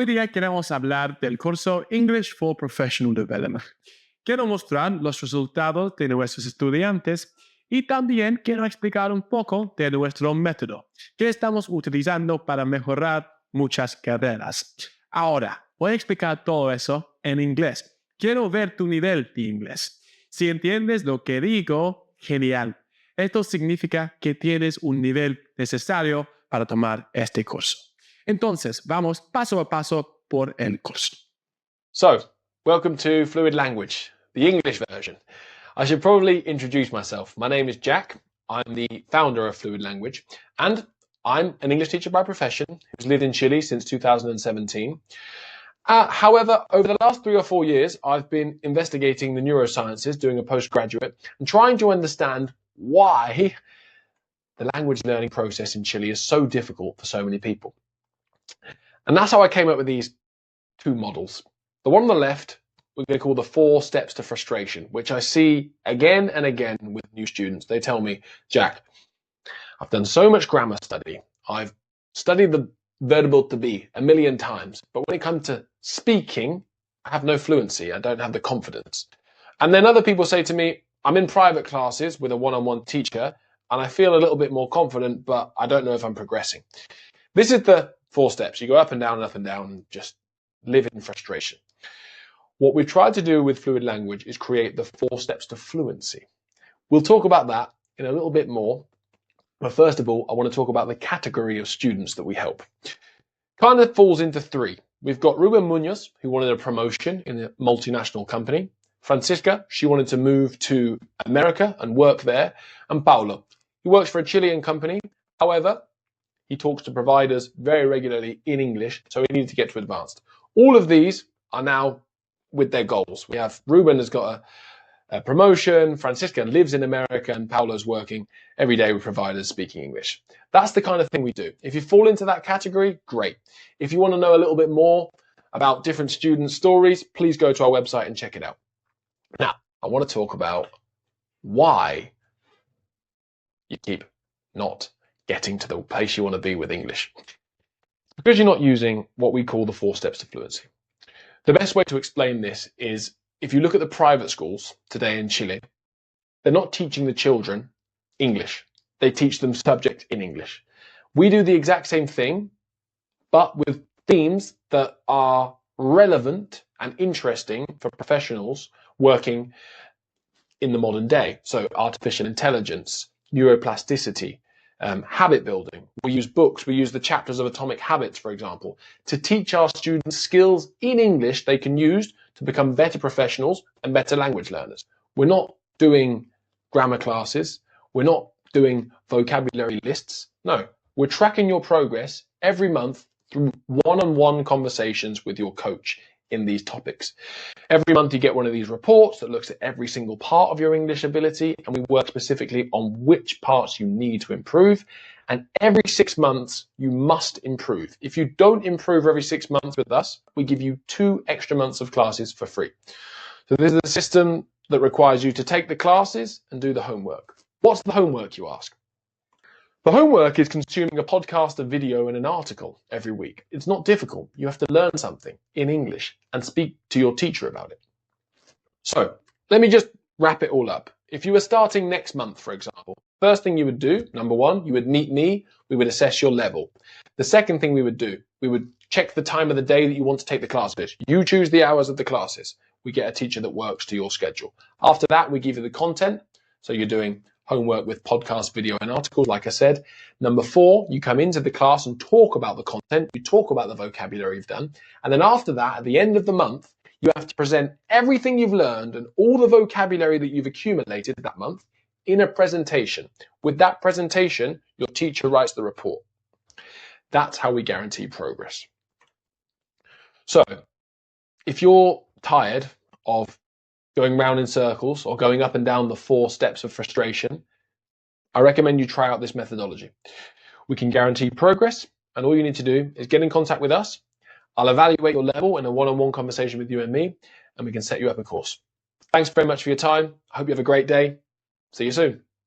Hoy día queremos hablar del curso English for Professional Development. Quiero mostrar los resultados de nuestros estudiantes y también quiero explicar un poco de nuestro método que estamos utilizando para mejorar muchas carreras. Ahora, voy a explicar todo eso en inglés. Quiero ver tu nivel de inglés. Si entiendes lo que digo, genial. Esto significa que tienes un nivel necesario para tomar este curso. Entonces, vamos paso a paso por el curso. So, welcome to Fluid Language, the English version. I should probably introduce myself. My name is Jack. I'm the founder of Fluid Language, and I'm an English teacher by profession who's lived in Chile since 2017. However, over the last 3 or 4 years, I've been investigating the neurosciences, doing a postgraduate, and trying to understand why the language learning process in Chile is so difficult for so many people. And that's how I came up with these 2 models. The one on the left, we're going to call the 4 steps to frustration, which I see again and again with new students. They tell me, Jack, I've done so much grammar study. I've studied the verb to be 1 million times. But when it comes to speaking, I have no fluency. I don't have the confidence. And then other people say to me, I'm in private classes with a one-on-one teacher, and I feel a little bit more confident, but I don't know if I'm progressing. This is the 4 steps. You go up and down and just live in frustration. What we've tried to do with Fluid Language is create the 4 steps to fluency. We'll talk about that in a little bit more. But first of all, I want to talk about the category of students that we help. Kind of falls into 3. We've got Ruben Munoz, who wanted a promotion in a multinational company. Francisca, she wanted to move to America and work there. And Paulo, he works for a Chilean company. However, he talks to providers very regularly in English, so he needed to get to advanced. All of these are now with their goals. We have Ruben has got a promotion, Francisca lives in America, and Paulo's working every day with providers speaking English. That's the kind of thing we do. If you fall into that category, great. If you want to know a little bit more about different student stories, please go to our website and check it out. Now, I want to talk about why you keep not getting to the place you want to be with English. Because you're not using what we call the 4 steps to fluency. The best way to explain this is if you look at the private schools today in Chile, they're not teaching the children English. They teach them subject in English. We do the exact same thing, but with themes that are relevant and interesting for professionals working in the modern day. So artificial intelligence, neuroplasticity, habit building. We use books. We use the chapters of Atomic Habits, for example, to teach our students skills in English they can use to become better professionals and better language learners. We're not doing grammar classes. We're not doing vocabulary lists. No, we're tracking your progress every month through one-on-one conversations with your coach in these topics. Every month you get one of these reports that looks at every single part of your English ability, and we work specifically on which parts you need to improve. And every 6 months you must improve. If you don't improve every 6 months with us, we give you 2 extra months of classes for free. So this is a system that requires you to take the classes and do the homework. What's the homework, you ask? The homework is consuming a podcast, a video, and an article every week. It's not difficult. You have to learn something in English and speak to your teacher about it. So let me just wrap it all up. If you were starting next month, for example, first thing you would do, number 1, you would meet me. We would assess your level. The second thing we would do, we would check the time of the day that you want to take the classes. You choose the hours of the classes. We get a teacher that works to your schedule. After that, we give you the content. So you're doing homework with podcast, video, and articles, like I said. Number 4, you come into the class and talk about the content. You talk about the vocabulary you've done. And then after that, at the end of the month, you have to present everything you've learned and all the vocabulary that you've accumulated that month in a presentation. With that presentation, your teacher writes the report. That's how we guarantee progress. So, if you're tired of going round in circles or going up and down the 4 steps of frustration, I recommend you try out this methodology. We can guarantee progress, and all you need to do is get in contact with us. I'll evaluate your level in a one-on-one conversation with you and me, and we can set you up a course. Thanks very much for your time. I hope you have a great day. See you soon.